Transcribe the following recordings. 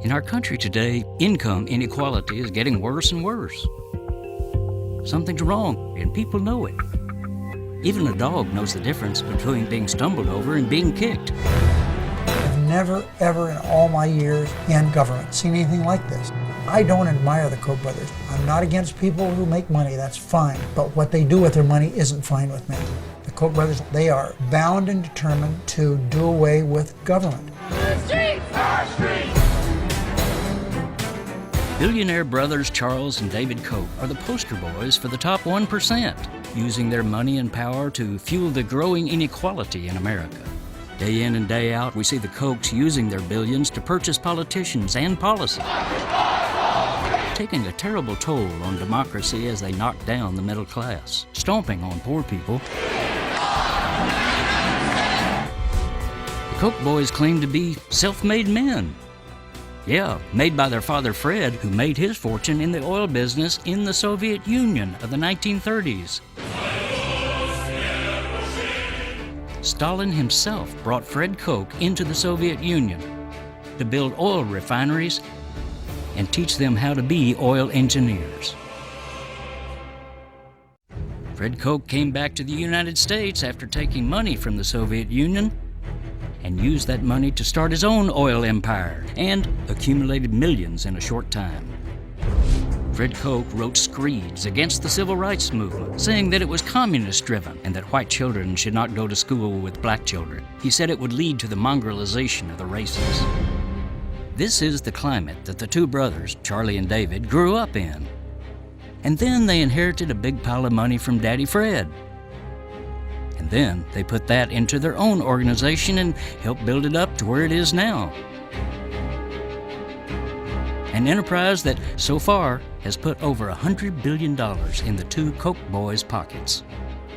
In our country today, income inequality is getting worse and worse. Something's wrong, and people know it. Even a dog knows the difference between being stumbled over and being kicked. I've never, ever in all my years in government seen anything like this. I don't admire the Koch brothers. I'm not against people who make money, that's fine. But what they do with their money isn't fine with me. The Koch brothers, they are bound and determined to do away with government. The streets! Our streets! Billionaire brothers Charles and David Koch are the poster boys for the top 1%, using their money and power to fuel the growing inequality in America. Day in and day out, we see the Kochs using their billions to purchase politicians and policy, taking a terrible toll on democracy as they knock down the middle class, stomping on poor people. The Koch boys claim to be self-made men. Yeah, made by their father Fred, who made his fortune in the oil business in the Soviet Union of the 1930s. Stalin himself brought Fred Koch into the Soviet Union to build oil refineries and teach them how to be oil engineers. Fred Koch came back to the United States after taking money from the Soviet Union and used that money to start his own oil empire and accumulated millions in a short time. Fred Koch wrote screeds against the civil rights movement, saying that it was communist-driven and that white children should not go to school with black children. He said it would lead to the mongrelization of the races. This is the climate that the two brothers, Charlie and David, grew up in. And then they inherited a big pile of money from Daddy Fred. And then they put that into their own organization and helped build it up to where it is now. An enterprise that, so far, has put over $100 billion in the two Koch boys' pockets.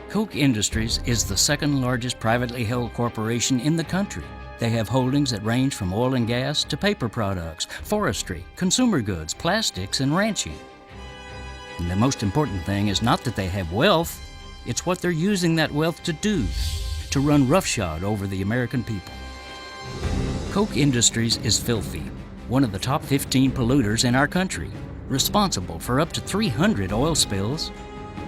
Koch Industries is the second largest privately held corporation in the country. They have holdings that range from oil and gas to paper products, forestry, consumer goods, plastics, and ranching. And the most important thing is not that they have wealth, it's what they're using that wealth to do, to run roughshod over the American people. Koch Industries is filthy, one of the top 15 polluters in our country, responsible for up to 300 oil spills.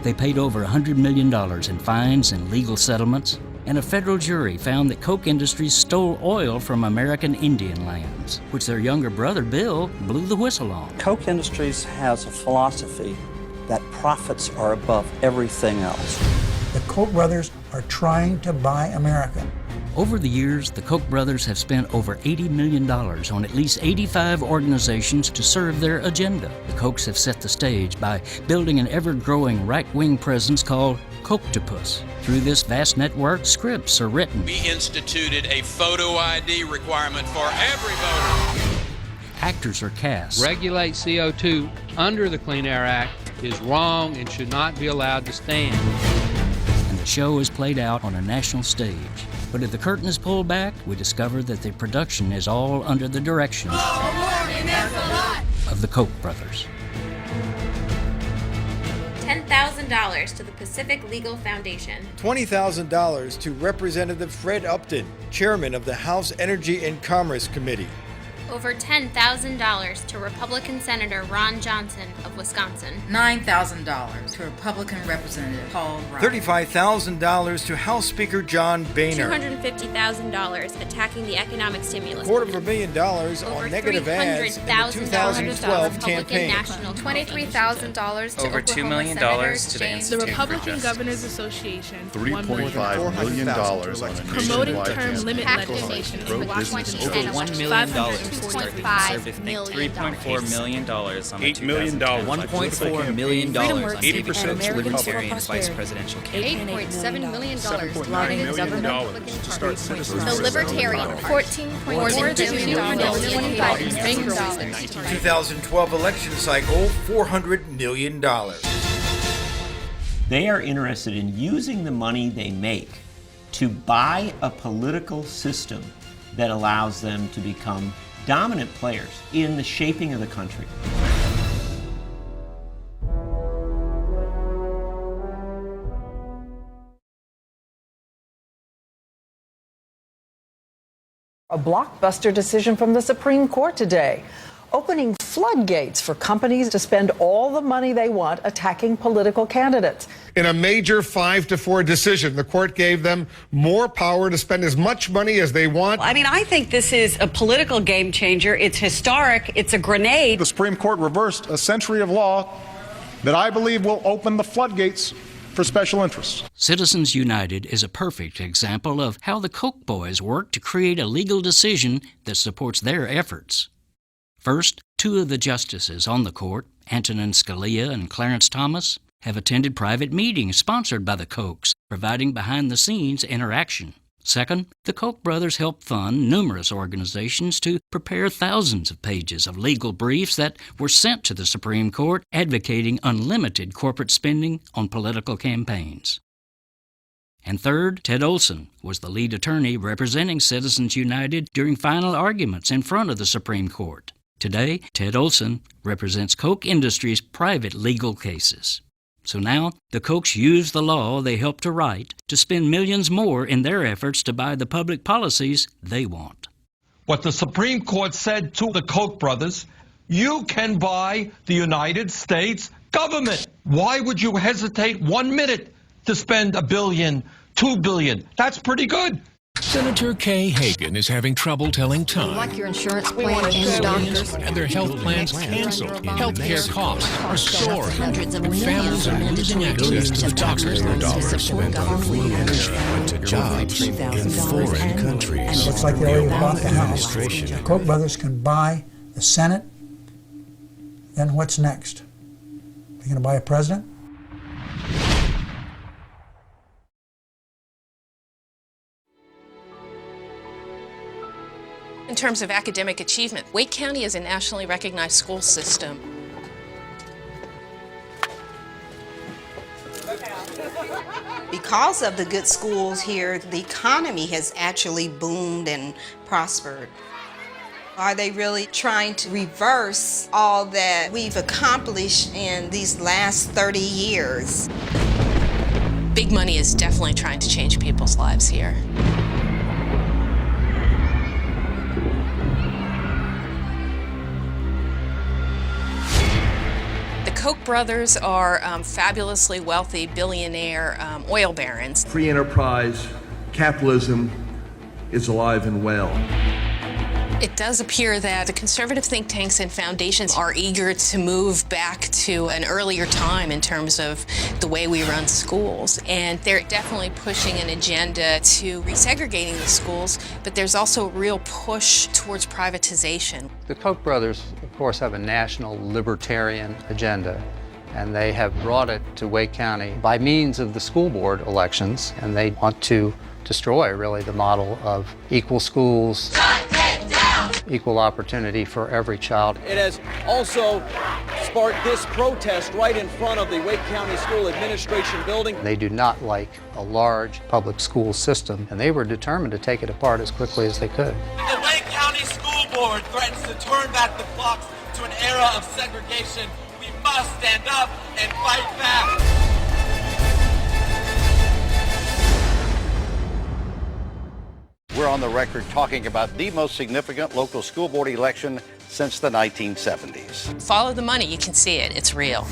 They paid over $100 million in fines and legal settlements, and a federal jury found that Koch Industries stole oil from American Indian lands, which their younger brother, Bill, blew the whistle on. Koch Industries has a philosophy that profits are above everything else. The Koch brothers are trying to buy America. Over the years, the Koch brothers have spent over $80 million on at least 85 organizations to serve their agenda. The Kochs have set the stage by building an ever-growing right-wing presence called Kochtopus. Through this vast network, scripts are written. We instituted a photo ID requirement for every voter. Actors are cast. Regulate CO2 under the Clean Air Act is wrong and should not be allowed to stand. And the show is played out on a national stage. But if the curtain is pulled back, we discover that the production is all under the direction of the Koch brothers. $10,000 to the Pacific Legal Foundation. $20,000 to Representative Fred Upton, chairman of the House Energy and Commerce Committee. Over $10,000 to Republican Senator Ron Johnson of Wisconsin. $9,000 to Republican Representative Paul Ryan. $35,000 to House Speaker John Boehner. $250,000 attacking the economic stimulus. $250,000 on negative ads in the 2012 campaign. $23,000 to over $2 million to the Institute the Republican for Governors Association. $3.5 million on a promoting nationwide term campaign. limit legislation. Pro business over $1 million. $2.5 million. $3.4 million on the $8 million. $1.4 million on 80% Libertarian vice presidential campaign. $8.7 million. $7.9 million to start citizens. The Libertarian, $14.2 million. 2012 election cycle, $400 million. They are interested in using the money they make to buy a political system that allows them to become dominant players in the shaping of the country. A blockbuster decision from the Supreme Court today, opening floodgates for companies to spend all the money they want attacking political candidates. In a major 5-4 decision, the court gave them more power to spend as much money as they want. I mean, I think this is a political game changer. It's historic. It's a grenade. The Supreme Court reversed a century of law that I believe will open the floodgates for special interests. Citizens United is a perfect example of how the Koch boys work to create a legal decision that supports their efforts. First, 2 of the justices on the court, Antonin Scalia and Clarence Thomas, have attended private meetings sponsored by the Kochs, providing behind-the-scenes interaction. Second, the Koch brothers helped fund numerous organizations to prepare thousands of pages of legal briefs that were sent to the Supreme Court advocating unlimited corporate spending on political campaigns. And third, Ted Olson was the lead attorney representing Citizens United during final arguments in front of the Supreme Court. Today, Ted Olson represents Koch Industries' private legal cases. So now, the Kochs use the law they helped to write to spend millions more in their efforts to buy the public policies they want. What the Supreme Court said to the Koch brothers, you can buy the United States government. Why would you hesitate 1 minute to spend $1 billion, $2 billion? That's pretty good. Senator Kay Hagan is having trouble telling time. Like your insurance plan and doctors. And their health plans canceled. Healthcare costs are soaring. Families are losing access to the doctors and dollars spent on clean energy and to jobs in foreign countries. Looks like they already bought the house. The Koch brothers can buy the Senate. Then what's next? They're going to buy a president? In terms of academic achievement, Wake County is a nationally recognized school system. Because of the good schools here, the economy has actually boomed and prospered. Are they really trying to reverse all that we've accomplished in these last 30 years? Big money is definitely trying to change people's lives here. Koch brothers are fabulously wealthy billionaire oil barons. Free enterprise, capitalism is alive and well. It does appear that the conservative think tanks and foundations are eager to move back to an earlier time in terms of the way we run schools. And they're definitely pushing an agenda to resegregating the schools, but there's also a real push towards privatization. The Koch brothers, of course, have a national libertarian agenda, and they have brought it to Wake County by means of the school board elections, and they want to destroy, really, the model of equal schools, equal opportunity for every child. It has also sparked this protest right in front of the Wake County School Administration building. They do not like a large public school system, and they were determined to take it apart as quickly as they could. The Wake County School Board threatens to turn back the clocks to an era of segregation. We must stand up and fight back. We're on the record talking about the most significant local school board election since the 1970s. Follow the money, you can see it, it's real.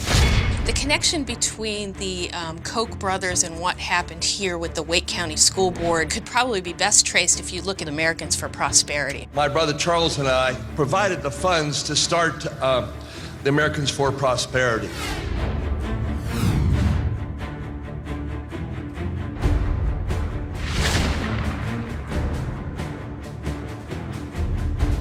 The connection between the Koch brothers and what happened here with the Wake County School Board could probably be best traced if you look at Americans for Prosperity. My brother Charles and I provided the funds to start the Americans for Prosperity.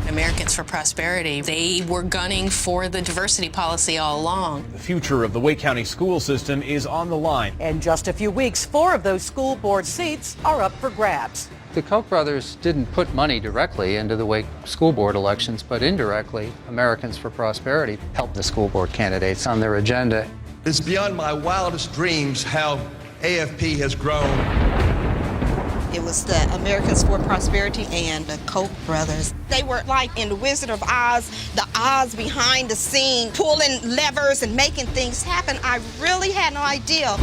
Americans for Prosperity, they were gunning for the diversity policy all along. The future of the Wake County school system is on the line. In just a few weeks, 4 of those school board seats are up for grabs. The Koch brothers didn't put money directly into the Wake school board elections, but indirectly, Americans for Prosperity helped the school board candidates on their agenda. It's beyond my wildest dreams how AFP has grown. It was the Americans for Prosperity and the Koch brothers. They were like in The Wizard of Oz, the Oz behind the scene, pulling levers and making things happen. I really had no idea.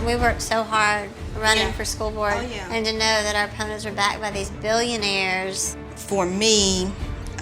We worked so hard running for school board, and to know that our opponents are backed by these billionaires. For me,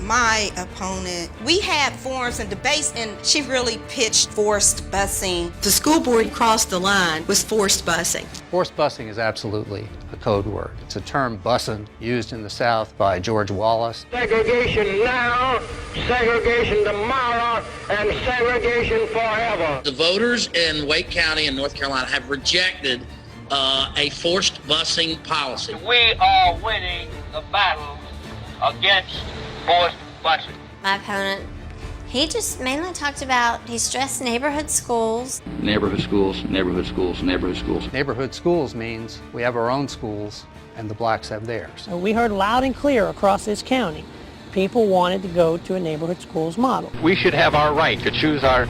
my opponent, we had forums and debates, and she really pitched forced busing. The school board crossed the line with forced busing. Forced busing is absolutely a code word. It's a term bussin' used in the South by George Wallace. Segregation now, segregation tomorrow, and segregation forever. The voters in Wake County and North Carolina have rejected a forced busing policy. We are winning the battle against forced busing. My opponent, he just mainly talked about, he stressed neighborhood schools. Neighborhood schools, neighborhood schools, neighborhood schools. Neighborhood schools means we have our own schools and the blacks have theirs. We heard loud and clear across this county, people wanted to go to a neighborhood schools model. We should have our right to choose our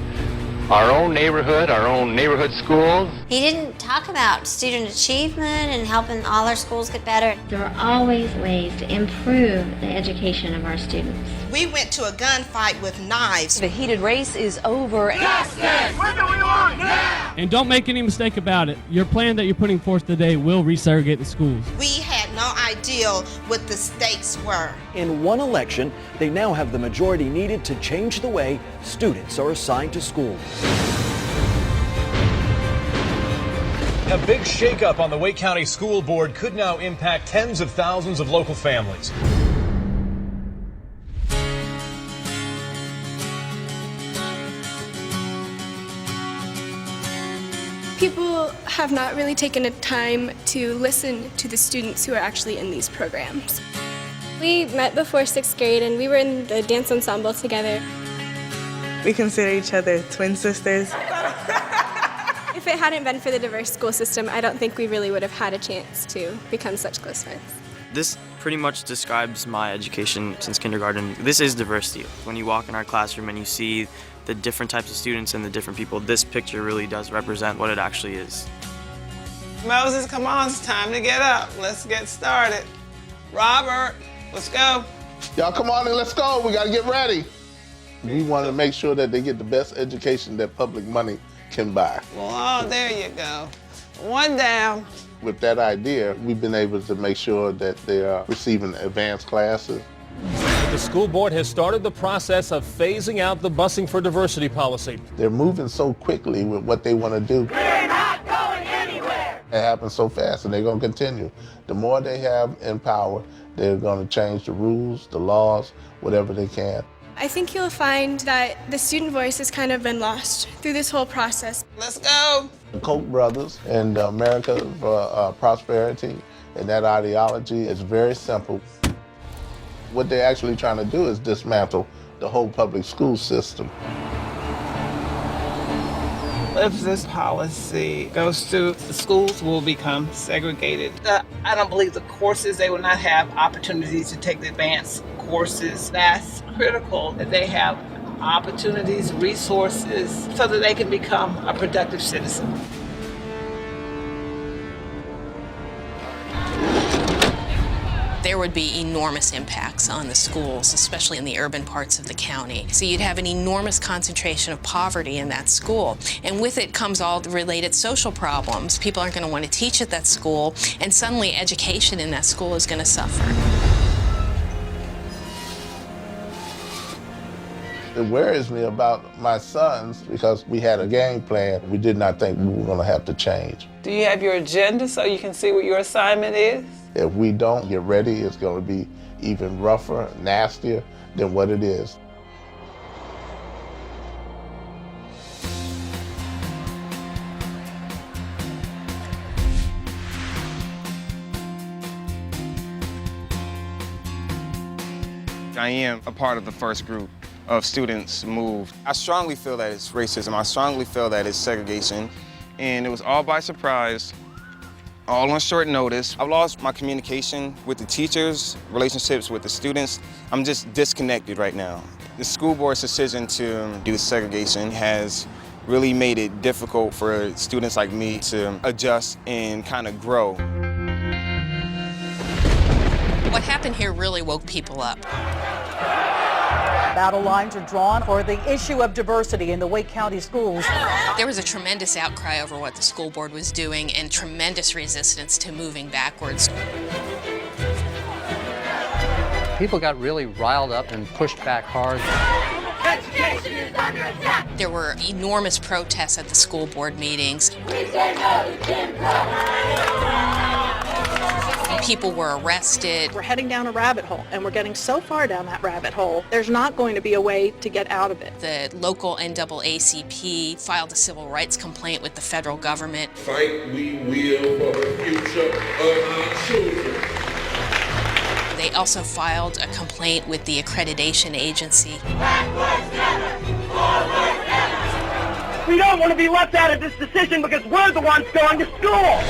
own neighborhood schools. He didn't talk about student achievement and helping all our schools get better. There are always ways to improve the education of our students. We went to a gunfight with knives. The heated race is over. Justice! What do we want now? And don't make any mistake about it. Your plan that you're putting forth today will resegregate the schools. We had no idea what the stakes were. In one election, they now have the majority needed to change the way students are assigned to school. A big shakeup on the Wake County School Board could now impact tens of thousands of local families. People have not really taken the time to listen to the students who are actually in these programs. We met before 6th grade and we were in the dance ensemble together. We consider each other twin sisters. If it hadn't been for the diverse school system, I don't think we really would have had a chance to become such close friends. This pretty much describes my education since kindergarten. This is diversity. When you walk in our classroom and you see the different types of students and the different people, this picture really does represent what it actually is. Moses, come on, it's time to get up. Let's get started. Robert, let's go. Y'all come on and let's go. We got to get ready. We want to make sure that they get the best education that public money can buy. Well, oh, there you go. One down. With that idea, we've been able to make sure that they are receiving advanced classes. The school board has started the process of phasing out the busing for diversity policy. They're moving so quickly with what they want to do. We're not going anywhere. It happens so fast, and they're going to continue. The more they have in power, they're going to change the rules, the laws, whatever they can. I think you'll find that the student voice has kind of been lost through this whole process. Let's go. The Koch brothers and America for prosperity, and that ideology is very simple. What they're actually trying to do is dismantle the whole public school system. If this policy goes through, the schools will become segregated. I don't believe the courses, they will not have opportunities to take the advanced courses. That's critical that they have opportunities, resources, so that they can become a productive citizen. There would be enormous impacts on the schools, especially in the urban parts of the county. So you'd have an enormous concentration of poverty in that school. And with it comes all the related social problems. People aren't going to want to teach at that school, and suddenly education in that school is going to suffer. It worries me about my sons because we had a game plan. We did not think we were going to have to change. Do you have your agenda so you can see what your assignment is? If we don't get ready, it's going to be even rougher, nastier than what it is. I am a part of the first group of students moved. I strongly feel that it's racism. I strongly feel that it's segregation. And it was all by surprise, all on short notice. I've lost my communication with the teachers, relationships with the students. I'm just disconnected right now. The school board's decision to do segregation has really made it difficult for students like me to adjust and kind of grow. What happened here really woke people up. Battle lines are drawn for the issue of diversity in the Wake County schools. There was a tremendous outcry over what the school board was doing and tremendous resistance to moving backwards. People got really riled up and pushed back hard. Education is under attack. There were enormous protests at the school board meetings. We say no to Jim Crow. People were arrested. We're heading down a rabbit hole, and we're getting so far down that rabbit hole, there's not going to be a way to get out of it. The local NAACP filed a civil rights complaint with the federal government. Fight we will for the future of our children. They also filed a complaint with the accreditation agency. We don't want to be left out of this decision because we're the ones going to school.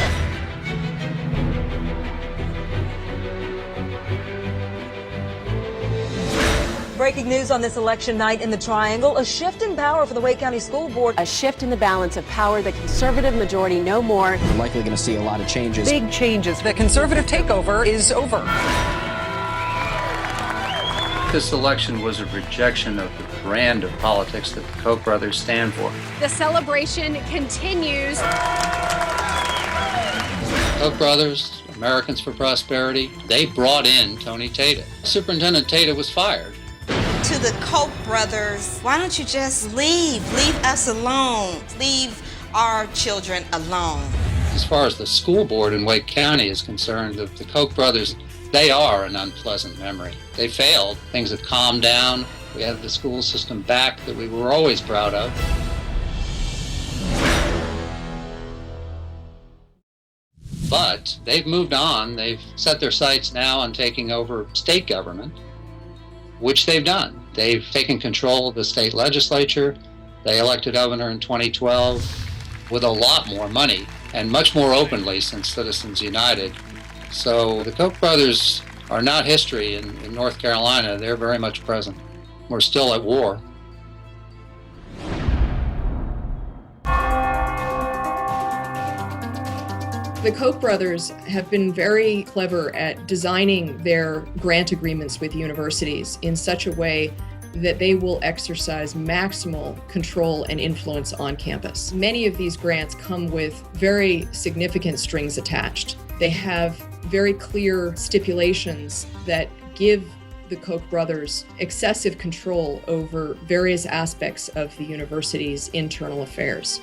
Breaking news on this election night in the Triangle, a shift in power for the Wake County School Board. A shift in the balance of power, the conservative majority no more. We're likely going to see a lot of changes. Big changes. The conservative takeover is over. This election was a rejection of the brand of politics that the Koch brothers stand for. The celebration continues. Koch brothers, Americans for Prosperity, they brought in Tony Tata. Superintendent Tata was fired. To the Koch brothers, why don't you just leave? Leave us alone. Leave our children alone. As far as the school board in Wake County is concerned, the Koch brothers, they are an unpleasant memory. They failed. Things have calmed down. We have the school system back that we were always proud of. But they've moved on. They've set their sights now on taking over state government, which they've done. They've taken control of the state legislature. They elected governor in 2012 with a lot more money and much more openly since Citizens United. So the Koch brothers are not history in North Carolina. They're very much present. We're still at war. The Koch brothers have been very clever at designing their grant agreements with universities in such a way that they will exercise maximal control and influence on campus. Many of these grants come with very significant strings attached. They have very clear stipulations that give the Koch brothers excessive control over various aspects of the university's internal affairs.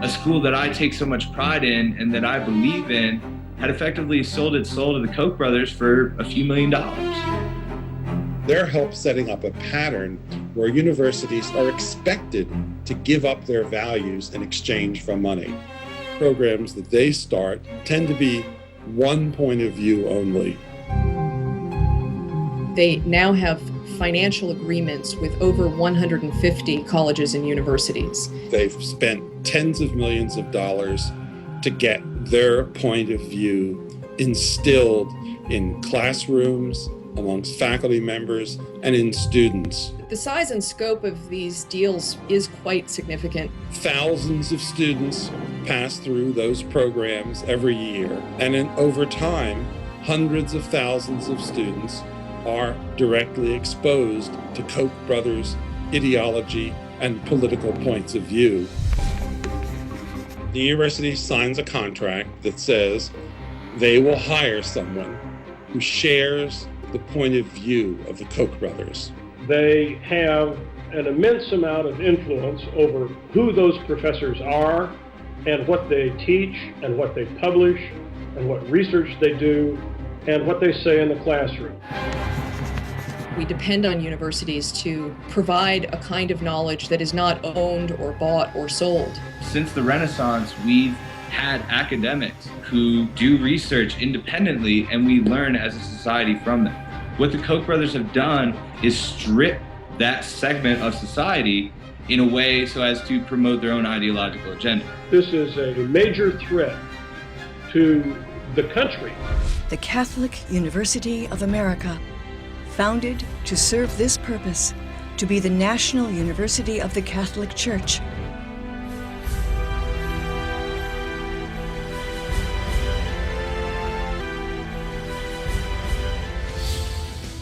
A school that I take so much pride in and that I believe in had effectively sold its soul to the Koch brothers for a few $1 million. They're help setting up a pattern where universities are expected to give up their values in exchange for money. Programs that they start tend to be one point of view only. They now have financial agreements with over 150 colleges and universities. They've spent tens of millions of dollars to get their point of view instilled in classrooms, amongst faculty members, and in students. The size and scope of these deals is quite significant. Thousands of students pass through those programs every year, and over time, hundreds of thousands of students are directly exposed to Koch brothers' ideology and political points of view. The university signs a contract that says they will hire someone who shares the point of view of the Koch brothers. They have an immense amount of influence over who those professors are and what they teach and what they publish and what research they do and what they say in the classroom. We depend on universities to provide a kind of knowledge that is not owned or bought or sold. Since the Renaissance, we've had academics who do research independently, and we learn as a society from them. What the Koch brothers have done is strip that segment of society in a way so as to promote their own ideological agenda. This is a major threat to the country. The Catholic University of America, founded to serve this purpose, to be the national university of the Catholic Church.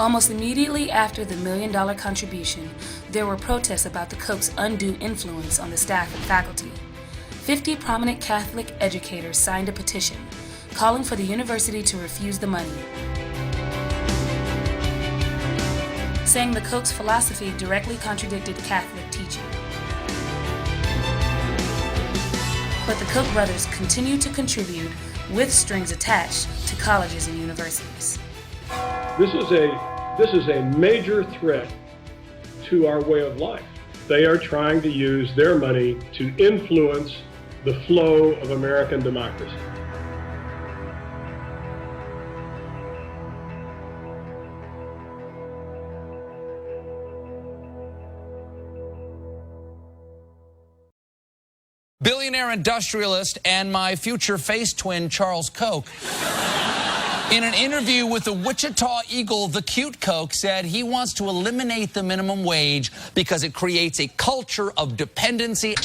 Almost immediately after the $1 million contribution, there were protests about the Koch's undue influence on the staff and faculty. 50 prominent Catholic educators signed a petition calling for the university to refuse the money, saying the Koch's philosophy directly contradicted Catholic teaching. But the Koch brothers continue to contribute with strings attached to colleges and universities. This is a major threat to our way of life. They are trying to use their money to influence the flow of American democracy. Billionaire industrialist and my future face twin, Charles Koch, in an interview with the Wichita Eagle, the cute Koch said he wants to eliminate the minimum wage because it creates a culture of dependency.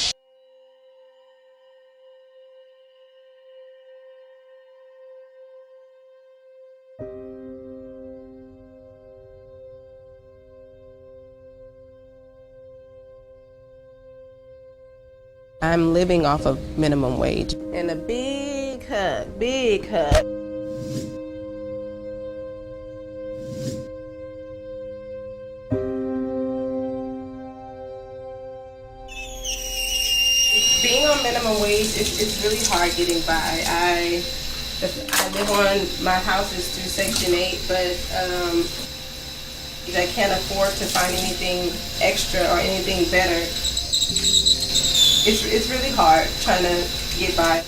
I'm living off of minimum wage. And a big hug, big hug. Being on minimum wage, it's really hard getting by. I live on, my house is through Section 8, but I can't afford to find anything extra or anything better. It's really hard trying to get by.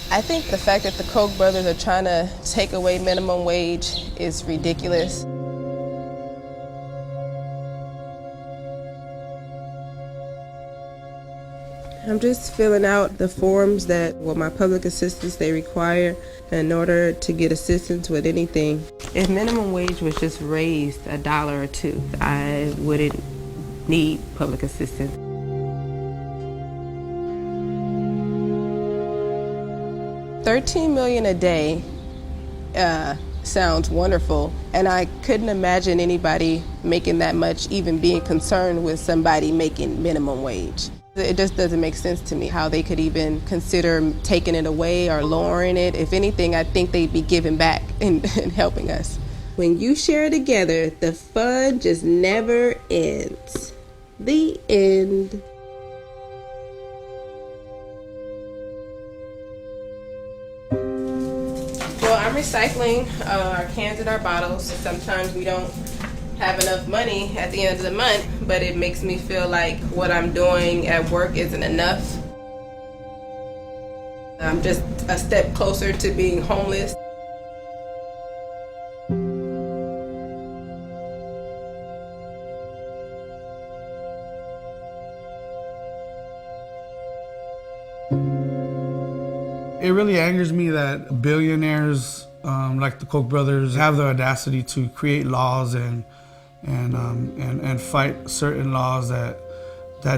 I think the fact that the Koch brothers are trying to take away minimum wage is ridiculous. I'm just filling out the forms that, my public assistance they require in order to get assistance with anything. If minimum wage was just raised $1 or $2, I wouldn't need public assistance. $13 million a day sounds wonderful, and I couldn't imagine anybody making that much, even being concerned with somebody making minimum wage. It just doesn't make sense to me how they could even consider taking it away or lowering it. If anything, I think they'd be giving back and helping us. When you share together, the fun just never ends. The end. Well, I'm recycling our cans and our bottles. Sometimes we don't have enough money at the end of the month, but it makes me feel like what I'm doing at work isn't enough. I'm just a step closer to being homeless. It really angers me that billionaires like the Koch brothers have the audacity to create laws and fight certain laws that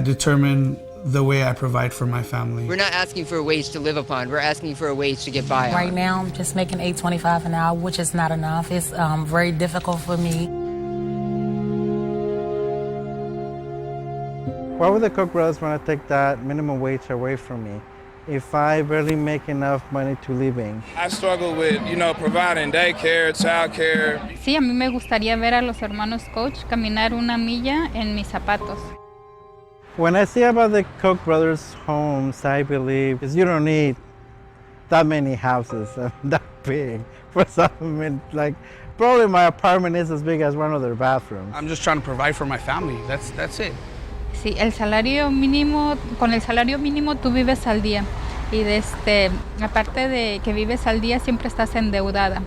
determine the way I provide for my family. We're not asking for a wage to live upon. We're asking for a wage to get by on. Right now, I'm just making $8.25 an hour, which is not enough. It's very difficult for me. Why would the Koch brothers want to take that minimum wage away from me if I barely make enough money to living? I struggle with, providing daycare, childcare. Sí, a mí me gustaría ver a los hermanos Koch caminar una milla en mis zapatos. When I see about the Koch brothers' homes, I believe you don't need that many houses that big for something. Like, probably my apartment is as big as one of their bathrooms. I'm just trying to provide for my family. That's it. Sí, el salario mínimo, con el salario mínimo tú vives al día y aparte de que vives al día siempre estás endeudada.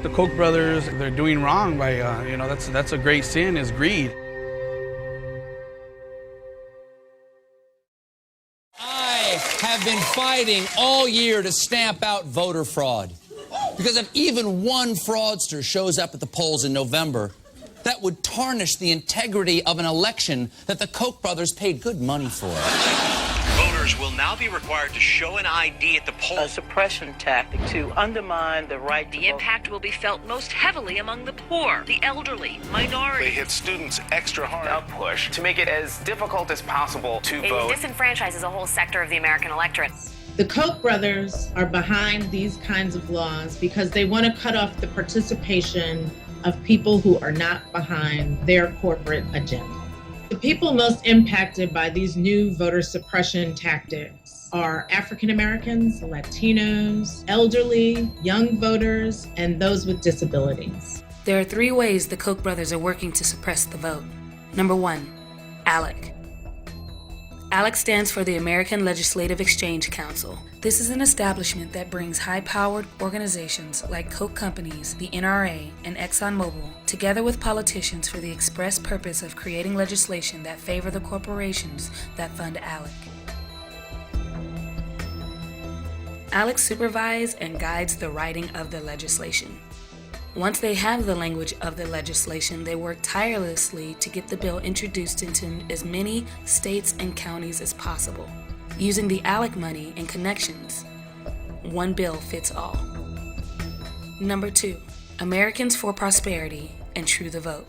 The Koch brothers, they're doing wrong by, that's a great sin, is greed. I have been fighting all year to stamp out voter fraud. Because if even one fraudster shows up at the polls in November, that would tarnish the integrity of an election that the Koch brothers paid good money for. Voters will now be required to show an ID at the poll. A suppression tactic to undermine the right to The impact will be felt most heavily among the poor, the elderly, minorities. They hit students extra hard. A push to make it as difficult as possible to vote. It disenfranchises a whole sector of the American electorate. The Koch brothers are behind these kinds of laws because they want to cut off the participation of people who are not behind their corporate agenda. The people most impacted by these new voter suppression tactics are African Americans, Latinos, elderly, young voters, and those with disabilities. There are 3 ways the Koch brothers are working to suppress the vote. Number 1, ALEC. ALEC stands for the American Legislative Exchange Council. This is an establishment that brings high-powered organizations like Coke companies, the NRA, and ExxonMobil together with politicians for the express purpose of creating legislation that favor the corporations that fund ALEC. ALEC supervises and guides the writing of the legislation. Once they have the language of the legislation, they work tirelessly to get the bill introduced into as many states and counties as possible. Using the ALEC money and connections, one bill fits all. Number 2, Americans for Prosperity and True the Vote.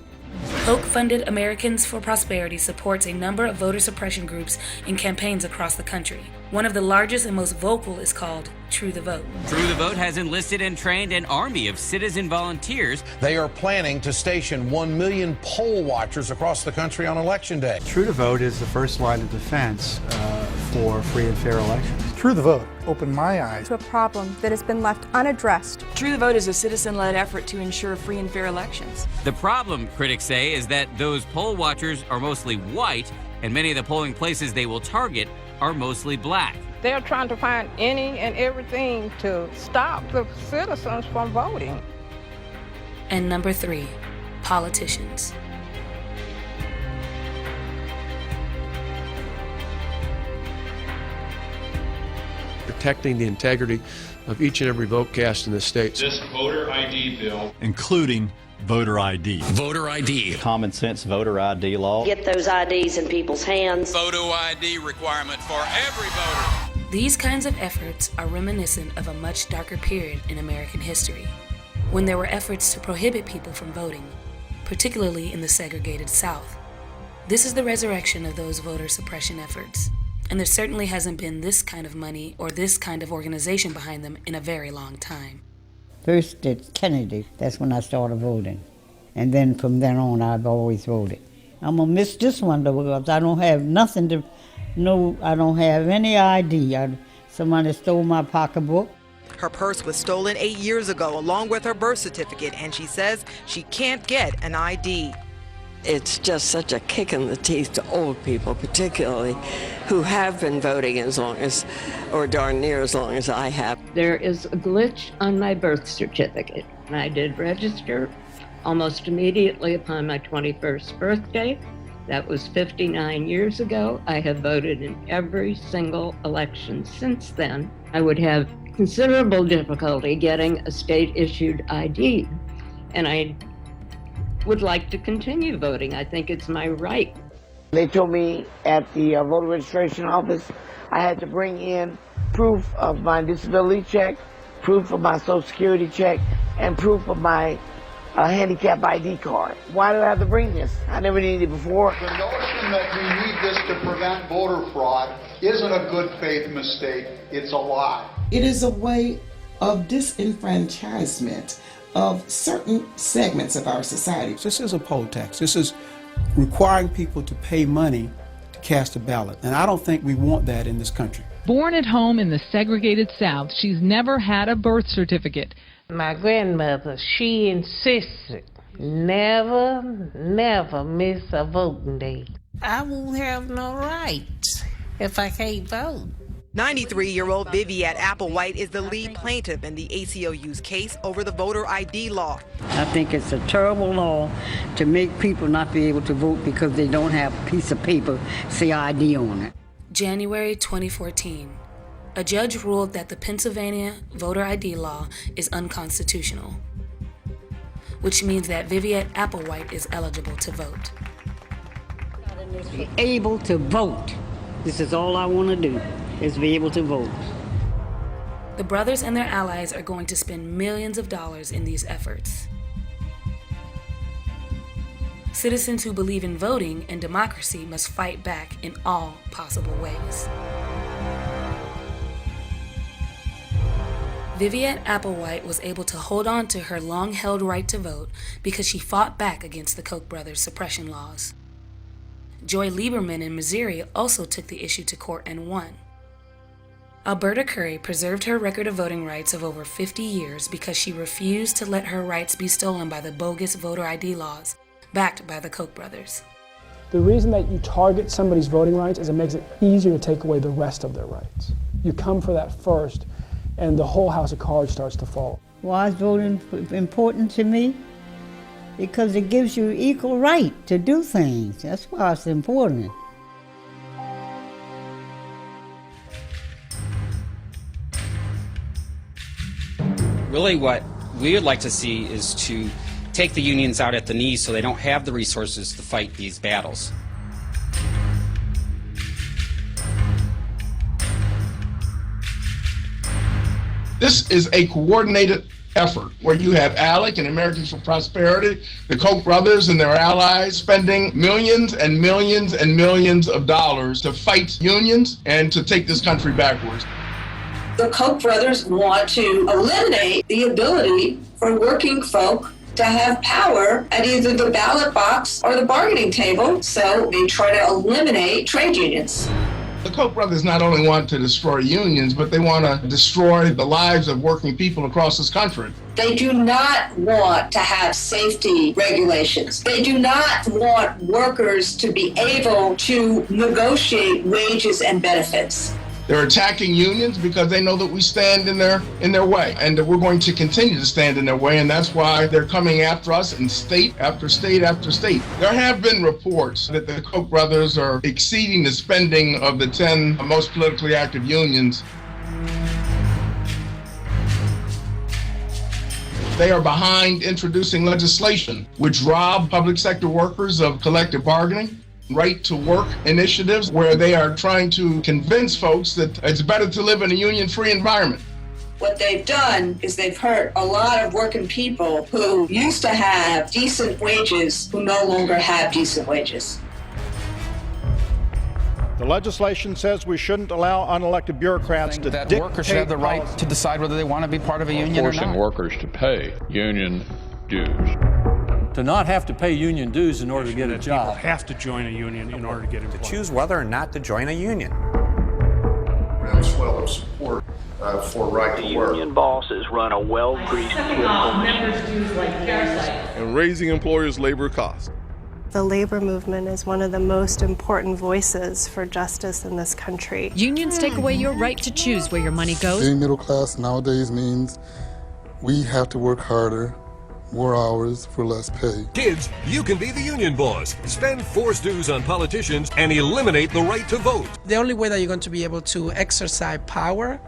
Koch-funded Americans for Prosperity supports a number of voter suppression groups and campaigns across the country. One of the largest and most vocal is called True the Vote. True the Vote has enlisted and trained an army of citizen volunteers. They are planning to station 1 million poll watchers across the country on Election Day. True the Vote is the first line of defense for free and fair elections. True the Vote opened my eyes to a problem that has been left unaddressed. True the Vote is a citizen-led effort to ensure free and fair elections. The problem, critics say, is that those poll watchers are mostly white, and many of the polling places they will target are mostly black. They're trying to find any and everything to stop the citizens from voting. And number 3, politicians. Protecting the integrity of each and every vote cast in the state. This voter ID bill, including voter ID. Voter ID. Common sense voter ID law. Get those IDs in people's hands. Photo ID requirement for every voter. These kinds of efforts are reminiscent of a much darker period in American history, when there were efforts to prohibit people from voting, particularly in the segregated South. This is the resurrection of those voter suppression efforts, and there certainly hasn't been this kind of money or this kind of organization behind them in a very long time. First at Kennedy, that's when I started voting. And then from then on, I've always voted. I'm gonna miss this one though, because I don't have nothing to, I don't have any ID. Somebody stole my pocketbook. Her purse was stolen 8 years ago, along with her birth certificate, and she says she can't get an ID. It's just such a kick in the teeth to old people, particularly, who have been voting as long as, or darn near as long as I have. There is a glitch on my birth certificate. I did register almost immediately upon my 21st birthday. That was 59 years ago. I have voted in every single election since then. I would have considerable difficulty getting a state-issued ID, and I would like to continue voting. I think it's my right. They told me at the voter registration office I had to bring in proof of my disability check, proof of my Social Security check, and proof of my handicap ID card. Why do I have to bring this? I never needed it before. The notion that we need this to prevent voter fraud isn't a good faith mistake, it's a lie. It is a way of disenfranchisement of certain segments of our society. This is a poll tax. This is requiring people to pay money to cast a ballot. And I don't think we want that in this country. Born at home in the segregated South, she's never had a birth certificate. My grandmother, she insisted, never miss a voting day. I won't have no rights if I can't vote. 93-year-old Viviette Applewhite is the lead plaintiff in the ACLU's case over the voter ID law. I think it's a terrible law to make people not be able to vote because they don't have a piece of paper say ID on it. January 2014. a judge ruled that the Pennsylvania voter ID law is unconstitutional, which means that Viviette Applewhite is eligible to vote. Be able to vote. This is all I want to do, is be able to vote. The brothers and their allies are going to spend millions of dollars in these efforts. Citizens who believe in voting and democracy must fight back in all possible ways. Viviette Applewhite was able to hold on to her long-held right to vote because she fought back against the Koch brothers' suppression laws. Joy Lieberman in Missouri also took the issue to court and won. Alberta Curry preserved her record of voting rights of over 50 years because she refused to let her rights be stolen by the bogus voter ID laws backed by the Koch brothers. The reason that you target somebody's voting rights is it makes it easier to take away the rest of their rights. You come for that first, and the whole house of cards starts to fall. Why is voting important to me? Because it gives you equal right to do things. That's why it's important. Really what we would like to see is to take the unions out at the knees so they don't have the resources to fight these battles. This is a coordinated effort where you have ALEC and Americans for Prosperity, the Koch brothers and their allies spending millions and millions and millions of dollars to fight unions and to take this country backwards. The Koch brothers want to eliminate the ability for working folk to have power at either the ballot box or the bargaining table, so they try to eliminate trade unions. The Koch brothers not only want to destroy unions, but they want to destroy the lives of working people across this country. They do not want to have safety regulations. They do not want workers to be able to negotiate wages and benefits. They're attacking unions because they know that we stand in their way, and that we're going to continue to stand in their way, and that's why they're coming after us in state after state after state. There have been reports that the Koch brothers are exceeding the spending of the 10 most politically active unions. They are behind introducing legislation which rob public sector workers of collective bargaining, right to work initiatives where they are trying to convince folks that it's better to live in a union-free environment. What they've done is they've hurt a lot of working people who used to have decent wages who no longer have decent wages. The legislation says we shouldn't allow unelected bureaucrats to that dictate workers should have the right to decide whether they want to be part of a union or not. Forcing workers to pay union dues. To not have to pay union dues in order to get a job. People have to join a union in order to get employment. To choose whether or not to join a union. Groundswell of support for right to work. Union bosses run a well-greased political machine. And raising employers' labor costs. The labor movement is one of the most important voices for justice in this country. Unions take away your right to choose where your money goes. Being middle class nowadays means we have to work harder, more hours for less pay. Kids, you can be the union boss. Spend forced dues on politicians and eliminate the right to vote. The only way that you're going to be able to exercise power,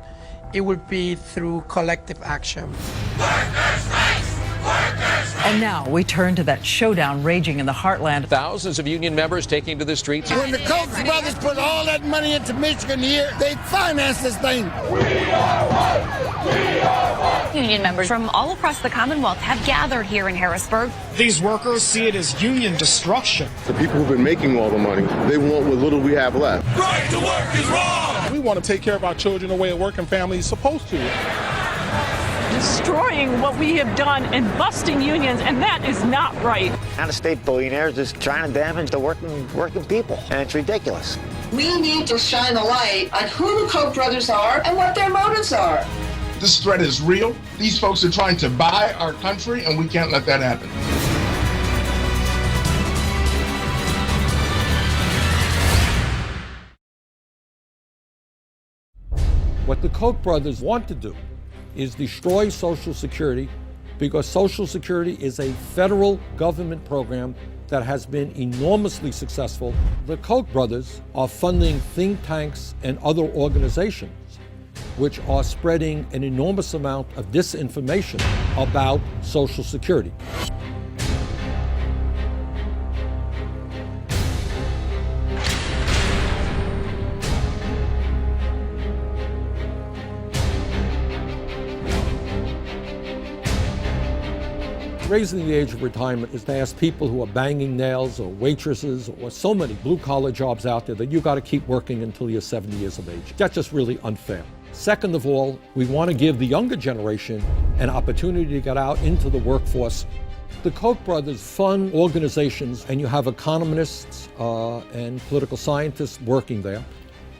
it would be through collective action. Workers' rights! Workers' rights! And now we turn to that showdown raging in the heartland. Thousands of union members taking to the streets. When the Koch brothers put all that money into Michigan here, they financed this thing. We are one! We are one! Union members from all across the Commonwealth have gathered here in Harrisburg. These workers see it as union destruction. The people who've been making all the money, they want what little we have left. Right to work is wrong! We want to take care of our children the way a working family is supposed to. Destroying what we have done and busting unions, and that is not right. Out-of-state billionaires is trying to damage the working people, and it's ridiculous. We need to shine a light on who the Koch brothers are and what their motives are. This threat is real. These folks are trying to buy our country, and we can't let that happen. What the Koch brothers want to do is destroy Social Security, because Social Security is a federal government program that has been enormously successful. The Koch brothers are funding think tanks and other organizations which are spreading an enormous amount of disinformation about Social Security. Raising the age of retirement is to ask people who are banging nails or waitresses or so many blue-collar jobs out there that you got to keep working until you're 70 years of age. That's just really unfair. Second of all, we want to give the younger generation an opportunity to get out into the workforce. The Koch brothers fund organizations, and you have economists and political scientists working there.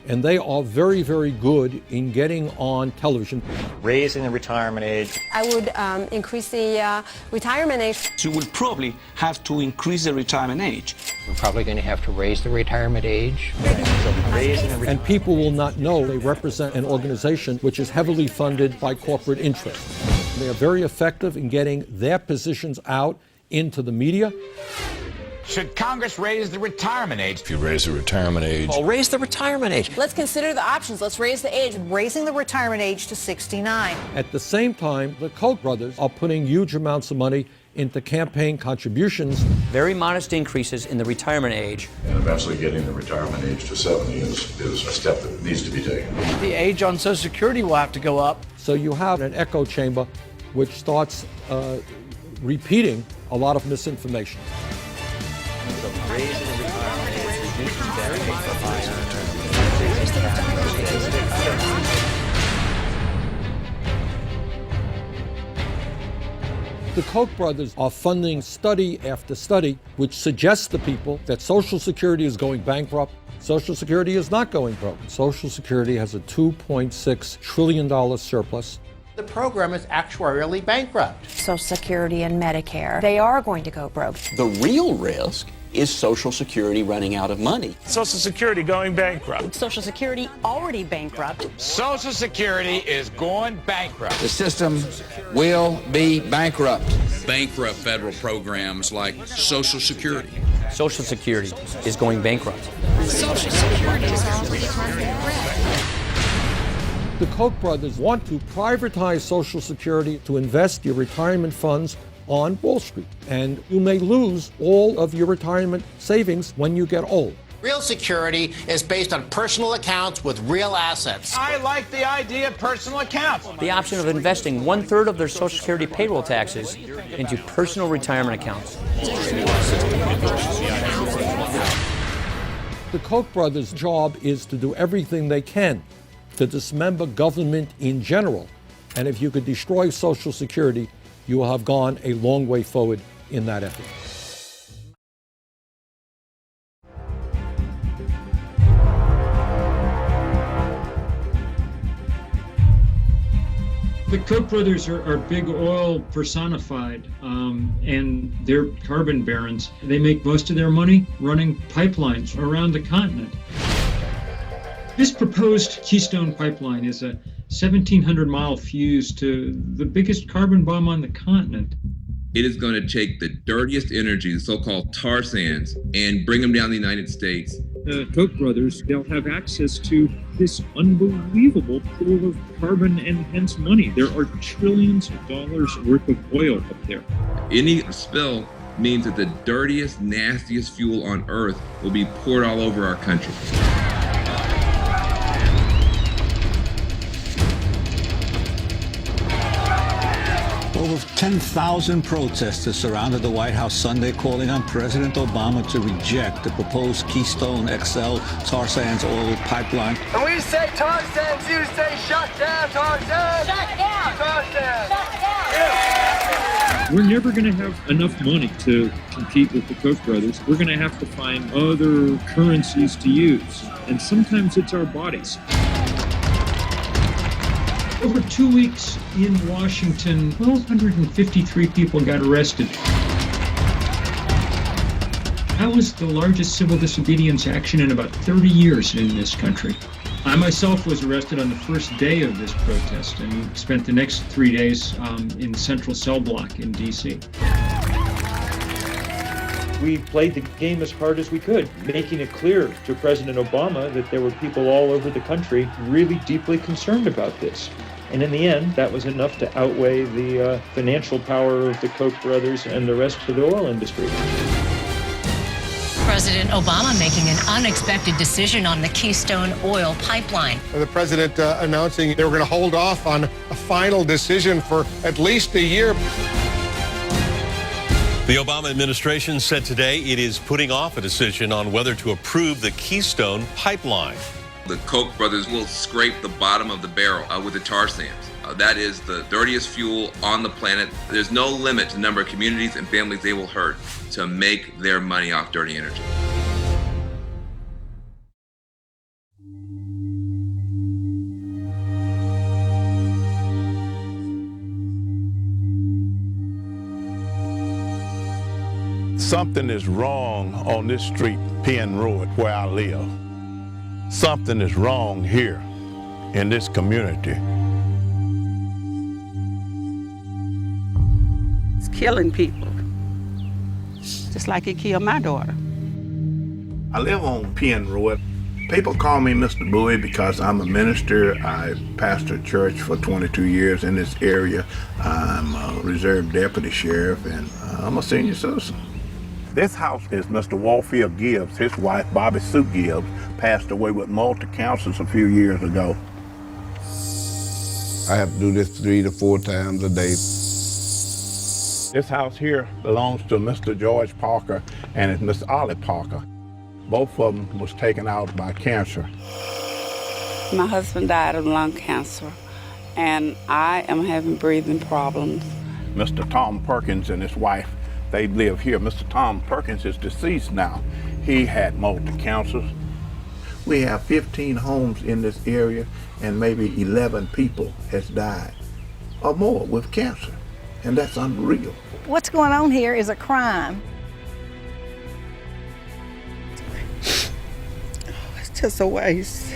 And they are very, very good in getting on television. Raising the retirement age. I would increase the retirement age. So we'll probably have to increase the retirement age. We're probably going to have to raise the retirement age. And people will not know they represent an organization which is heavily funded by corporate interests. They are very effective in getting their positions out into the media. Should Congress raise the retirement age? If you raise the retirement age. Well, raise the retirement age. Let's consider the options. Let's raise the age. Raising the retirement age to 69. At the same time, the Koch brothers are putting huge amounts of money into campaign contributions. Very modest increases in the retirement age. And eventually getting the retirement age to 70 is a step that needs to be taken. The age on Social Security will have to go up. So you have an echo chamber which starts repeating a lot of misinformation. The Koch brothers are funding study after study which suggests to people that Social Security is going bankrupt. Social Security is not going broke. Social Security has a $2.6 trillion surplus. The program is actuarially bankrupt. Social Security and Medicare, they are going to go broke. The real risk is Social Security running out of money. Social Security going bankrupt. Social Security already bankrupt. Social Security is going bankrupt. The system will be bankrupt. Bankrupt federal programs like Social Security. Social Security is going bankrupt. Social Security is already turning red. The Koch brothers want to privatize Social Security to invest your retirement funds on Wall Street. And you may lose all of your retirement savings when you get old. Real security is based on personal accounts with real assets. I like the idea of personal accounts. The option of investing 1/3 of their Social Security payroll taxes into personal retirement accounts. The Koch brothers' job is to do everything they can to dismember government in general. And if you could destroy Social Security, you will have gone a long way forward in that effort. The Koch brothers are big oil personified, and they're carbon barons. They make most of their money running pipelines around the continent. This proposed Keystone Pipeline is a 1,700-mile fuse to the biggest carbon bomb on the continent. It is going to take the dirtiest energy, the so-called tar sands, and bring them down the United States. The Koch brothers, they'll have access to this unbelievable pool of carbon and hence money. There are trillions of dollars worth of oil up there. Any spill means that the dirtiest, nastiest fuel on Earth will be poured all over our country. Over 10,000 protesters surrounded the White House Sunday, calling on President Obama to reject the proposed Keystone XL tar sands oil pipeline. When we say tar sands, you say shut down tar sands. Shut down. Tar sands. Shut down. Yeah. We're never going to have enough money to compete with the Koch brothers. We're going to have to find other currencies to use, and sometimes it's our bodies. Over 2 weeks in Washington, 1,253 people got arrested. That was the largest civil disobedience action in about 30 years in this country. I myself was arrested on the first day of this protest and spent the next 3 days in Central Cell Block in D.C. We played the game as hard as we could, making it clear to President Obama that there were people all over the country really deeply concerned about this. And in the end, that was enough to outweigh the financial power of the Koch brothers and the rest of the oil industry. President Obama making an unexpected decision on the Keystone oil pipeline. The president announcing they were going to hold off on a final decision for at least a year. The Obama administration said today it is putting off a decision on whether to approve the Keystone pipeline. The Koch brothers will scrape the bottom of the barrel with the tar sands. That is the dirtiest fuel on the planet. There's no limit to the number of communities and families they will hurt to make their money off dirty energy. Something is wrong on this street, Penn Road, where I live. Something is wrong here in this community. It's killing people, just like it killed my daughter. I live on Penn Road. People call me Mr. Bowie because I'm a minister. I pastored church for 22 years in this area. I'm a reserve deputy sheriff, and I'm a senior citizen. This house is Mr. Warfield Gibbs. His wife, Bobby Sue Gibbs, passed away with multi-cancers a few years ago. I have to do this 3 to 4 times a day. This house here belongs to Mr. George Parker and it's Miss Ollie Parker. Both of them was taken out by cancer. My husband died of lung cancer, and I am having breathing problems. Mr. Tom Perkins and his wife, they live here. Mr. Tom Perkins is deceased now. He had multi-cancers. We have 15 homes in this area, and maybe 11 people has died or more with cancer, and that's unreal. What's going on here is a crime. It's just a waste.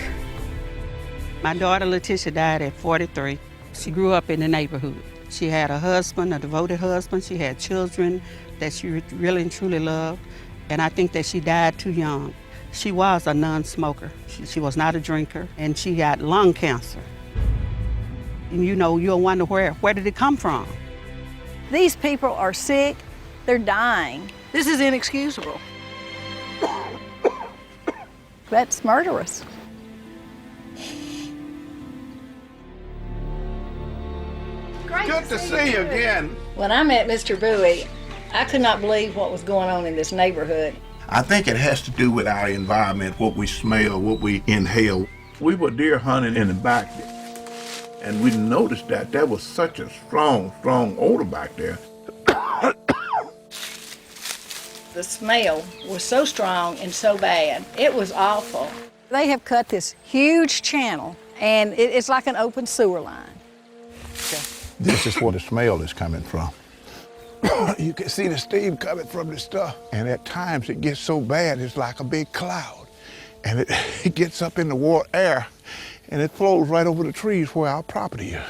My daughter Letitia died at 43. She grew up in the neighborhood. She had a husband, a devoted husband. She had children that she really and truly loved, and I think that she died too young. She was a non-smoker. She was not a drinker, and she got lung cancer. And you know, you'll wonder where did it come from? These people are sick, they're dying. This is inexcusable. That's murderous. Good to see you again. When I met Mr. Bowie, I could not believe what was going on in this neighborhood. I think it has to do with our environment, what we smell, what we inhale. We were deer hunting in the back, and we noticed that there was such a strong odor back there. The smell was so strong and so bad. It was awful. They have cut this huge channel, and it's like an open sewer line. This is where the smell is coming from. You can see the steam coming from this stuff. And at times it gets so bad, it's like a big cloud. And it gets up in the warm air, and it flows right over the trees where our property is.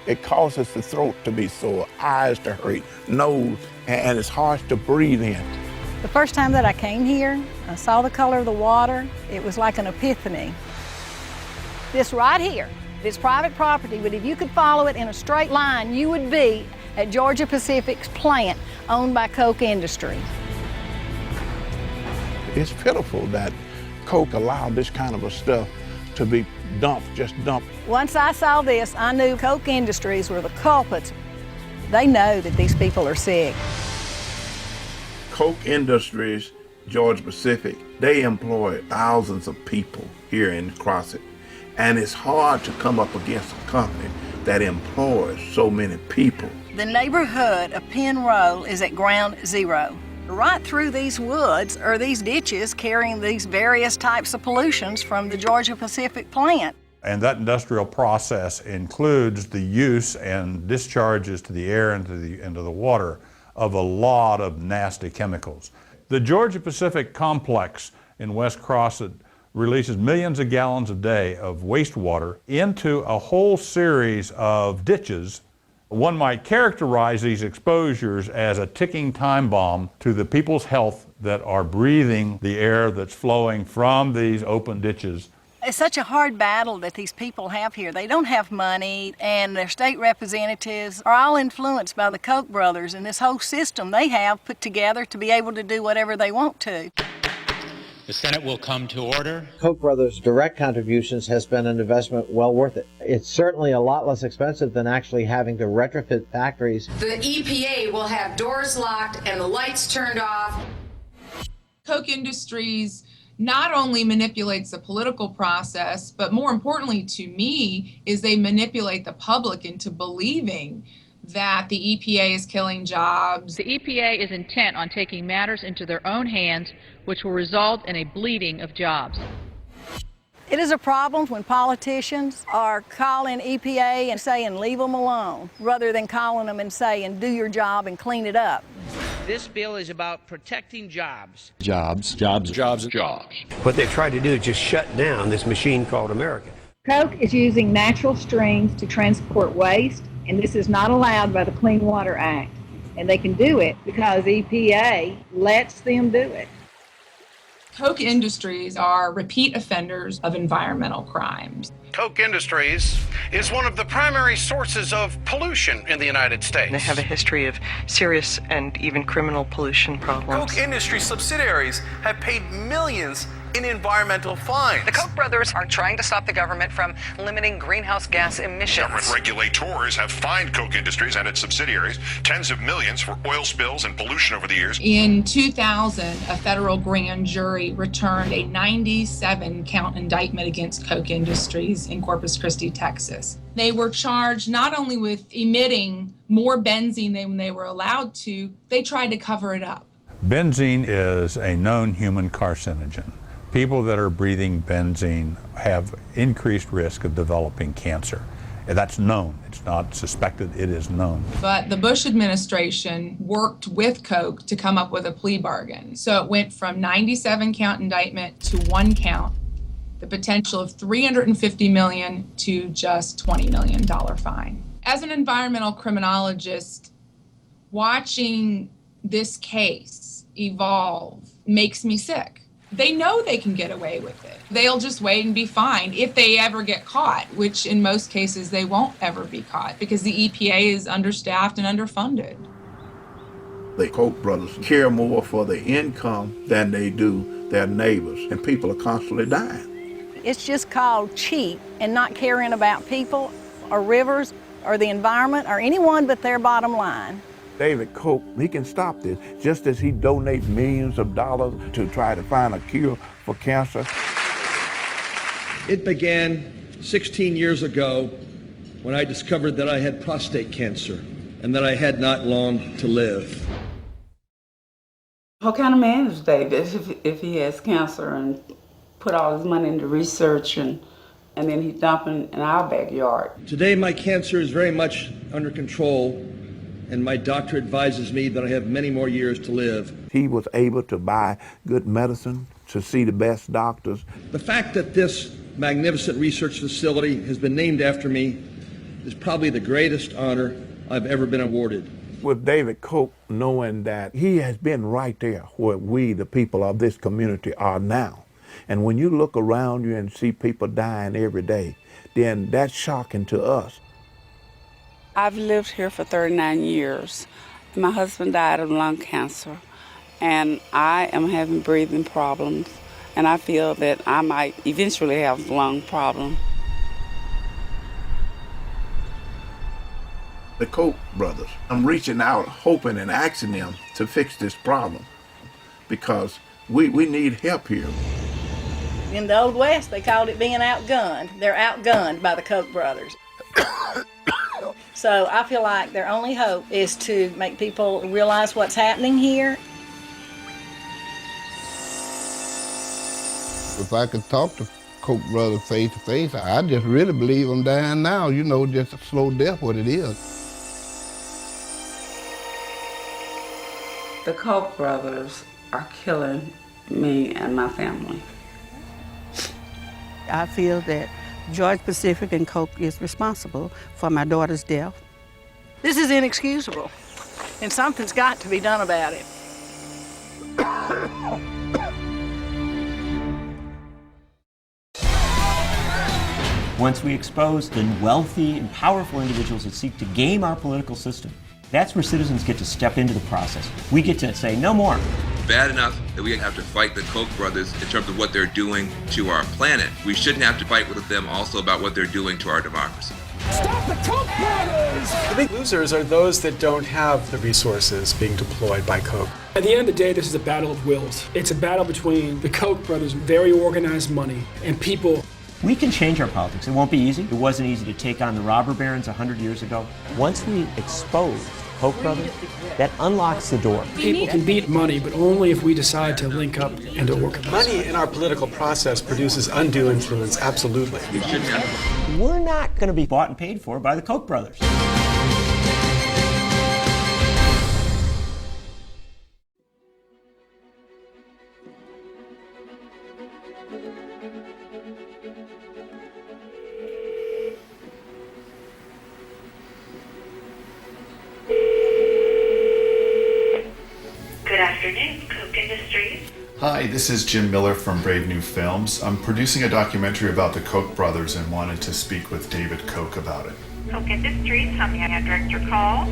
It causes the throat to be sore, eyes to hurt, nose, and it's hard to breathe in. The first time that I came here, I saw the color of the water. It was like an epiphany. This right here, it's private property, but if you could follow it in a straight line, you would be at Georgia Pacific's plant owned by Koch Industries. It's pitiful that Koch allowed this kind of a stuff to be dumped, just dumped. Once I saw this, I knew Koch Industries were the culprits. They know that these people are sick. Koch Industries, Georgia Pacific, they employ thousands of people here in Crossett. And it's hard to come up against a company that employs so many people. The neighborhood of Penn Row is at ground zero. Right through these woods are these ditches carrying these various types of pollutions from the Georgia Pacific plant. And that industrial process includes the use and discharges to the air and into the water of a lot of nasty chemicals. The Georgia Pacific complex in West Crossett releases millions of gallons a day of wastewater into a whole series of ditches One might characterize these exposures as a ticking time bomb to the people's health that are breathing the air that's flowing from these open ditches. It's such a hard battle that these people have here. They don't have money, and their state representatives are all influenced by the Koch brothers and this whole system they have put together to be able to do whatever they want to. The Senate will come to order. Koch brothers' direct contributions has been an investment well worth it. It's certainly a lot less expensive than actually having to retrofit factories. The EPA will have doors locked and the lights turned off. Koch Industries not only manipulates the political process, but more importantly to me is they manipulate the public into believing that the EPA is killing jobs. The EPA is intent on taking matters into their own hands, which will result in a bleeding of jobs. It is a problem when politicians are calling EPA and saying leave them alone, rather than calling them and saying do your job and clean it up. This bill is about protecting jobs. Jobs. What they try to do is just shut down this machine called America. Koch is using natural streams to transport waste, and this is not allowed by the Clean Water Act. And they can do it because EPA lets them do it. Koch Industries are repeat offenders of environmental crimes. Koch Industries is one of the primary sources of pollution in the United States. They have a history of serious and even criminal pollution problems. Koch Industries subsidiaries have paid millions in environmental fines. The Koch brothers are trying to stop the government from limiting greenhouse gas emissions. Government regulators have fined Koch Industries and its subsidiaries tens of millions for oil spills and pollution over the years. In 2000, a federal grand jury returned a 97-count indictment against Koch Industries in Corpus Christi, Texas. They were charged not only with emitting more benzene than they were allowed to, they tried to cover it up. Benzene is a known human carcinogen. People that are breathing benzene have increased risk of developing cancer. That's known. It's not suspected, it is known. But the Bush administration worked with Koch to come up with a plea bargain. So it went from 97-count indictment to 1 count, the potential of $350 million to just $20 million fine. As an environmental criminologist, watching this case evolve makes me sick. They know they can get away with it. They'll just wait and be fine if they ever get caught, which in most cases they won't ever be caught because the EPA is understaffed and underfunded. The Koch brothers care more for their income than they do their neighbors, and people are constantly dying. It's just called cheap and not caring about people or rivers or the environment or anyone but their bottom line. David Koch, he can stop this, just as he donates millions of dollars to try to find a cure for cancer. It began 16 years ago when I discovered that I had prostate cancer and that I had not long to live. What kind of man is David if he has cancer and put all his money into research and then he's dumping in our backyard? Today my cancer is very much under control, and my doctor advises me that I have many more years to live. He was able to buy good medicine, to see the best doctors. The fact that this magnificent research facility has been named after me is probably the greatest honor I've ever been awarded. With David Koch, knowing that he has been right there where we, the people of this community, are now. And when you look around you and see people dying every day, then that's shocking to us. I've lived here for 39 years. My husband died of lung cancer, and I am having breathing problems, and I feel that I might eventually have lung problems. The Koch brothers, I'm reaching out, hoping and asking them to fix this problem, because we need help here. In the Old West, they called it being outgunned. They're outgunned by the Koch brothers. So I feel like their only hope is to make people realize what's happening here. If I could talk to Koch brothers face to face, I just really believe I'm dying now. You know, just a slow death, what it is. The Koch brothers are killing me and my family. I feel that Georgia Pacific and Koch is responsible for my daughter's death, This is inexcusable, and something's got to be done about it. Once we expose the wealthy and powerful individuals that seek to game our political system, that's where citizens get to step into the process. We get to say no more. Bad enough that we have to fight the Koch brothers in terms of what they're doing to our planet. We shouldn't have to fight with them also about what they're doing to our democracy. Stop the Koch brothers! The big losers are those that don't have the resources being deployed by Koch. At the end of the day, this is a battle of wills. It's a battle between the Koch brothers, very organized money, and people. We can change our politics. It won't be easy. It wasn't easy to take on the robber barons 100 years ago. Once we expose Koch brothers, that unlocks the door. People can beat money, but only if we decide to link up and to organize. Money in our political process produces undue influence, absolutely. We're not going to be bought and paid for by the Koch brothers. Hi, this is Jim Miller from Brave New Films. I'm producing a documentary about the Koch brothers and wanted to speak with David Koch about it. Koch Industries, how may I direct your call?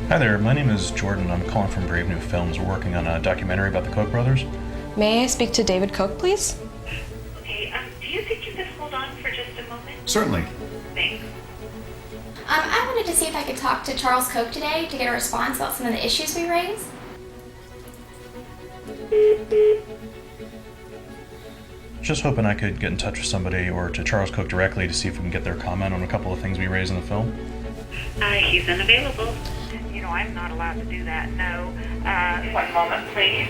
Hi there, my name is Jordan. I'm calling from Brave New Films. We're working on a documentary about the Koch brothers. May I speak to David Koch, please? Okay, do you think you could hold on for just a moment? Certainly. Thanks. I wanted to see if I could talk to Charles Koch today to get a response about some of the issues we raised. Just hoping I could get in touch with somebody or to Charles Koch directly to see if we can get their comment on a couple of things we raised in the film. He's unavailable. You know, I'm not allowed to do that, no. 1 moment, please.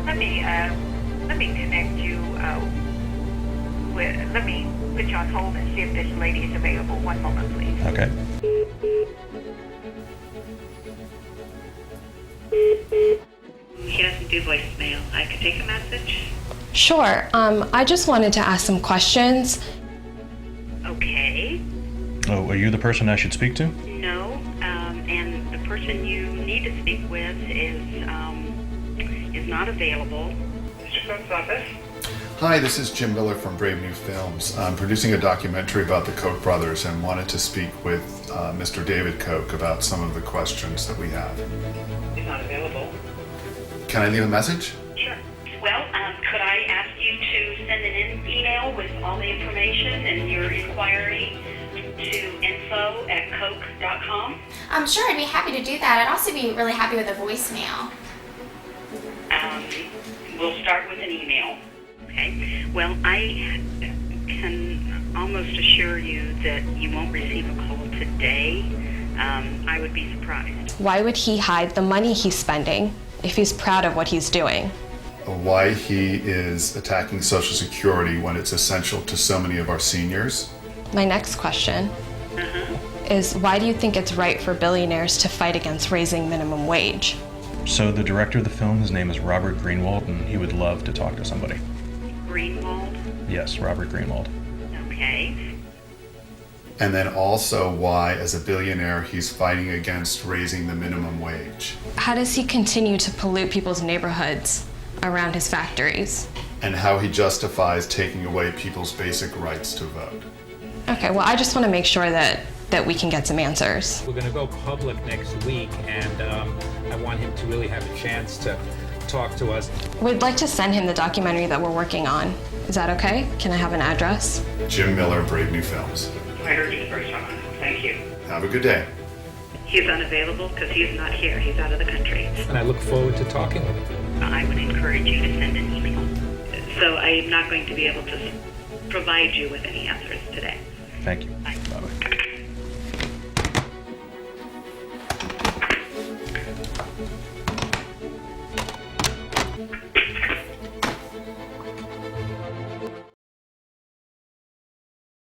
Let me connect you let me put you on hold and see if this lady is available. 1 moment, please. Okay. He doesn't do voicemail. I could take a message. Sure. I just wanted to ask some questions. Okay. Oh, are you the person I should speak to? No, and the person you need to speak with is not available. Mr. Koch's office. Hi, this is Jim Miller from Brave New Films. I'm producing a documentary about the Koch brothers and wanted to speak with Mr. David Koch about some of the questions that we have. He's not available. Can I leave a message? Sure. Well, could I ask you to send an email with all the information and your inquiry to info@koch.com? Sure, I'd be happy to do that. I'd also be really happy with a voicemail. We'll start with an email. Okay. Well, I can almost assure you that you won't receive a call today. I would be surprised. Why would he hide the money he's spending if he's proud of what he's doing? Why he is attacking Social Security when it's essential to so many of our seniors. My next question is, why do you think it's right for billionaires to fight against raising minimum wage? So the director of the film, his name is Robert Greenwald, and he would love to talk to somebody. Greenwald? Yes, Robert Greenwald. Okay. And then also why, as a billionaire, he's fighting against raising the minimum wage. How does he continue to pollute people's neighborhoods around his factories? And how he justifies taking away people's basic rights to vote. Okay, well, I just want to make sure that we can get some answers. We're going to go public next week, and I want him to really have a chance to talk to us. We'd like to send him the documentary that we're working on. Is that okay? Can I have an address? Jim Miller, Brave New Films. I heard you the first time. Thank you. Have a good day. He's unavailable because he's not here. He's out of the country. And I look forward to talking with him. I would encourage you to send an email. So I'm not going to be able to provide you with any answers today. Thank you.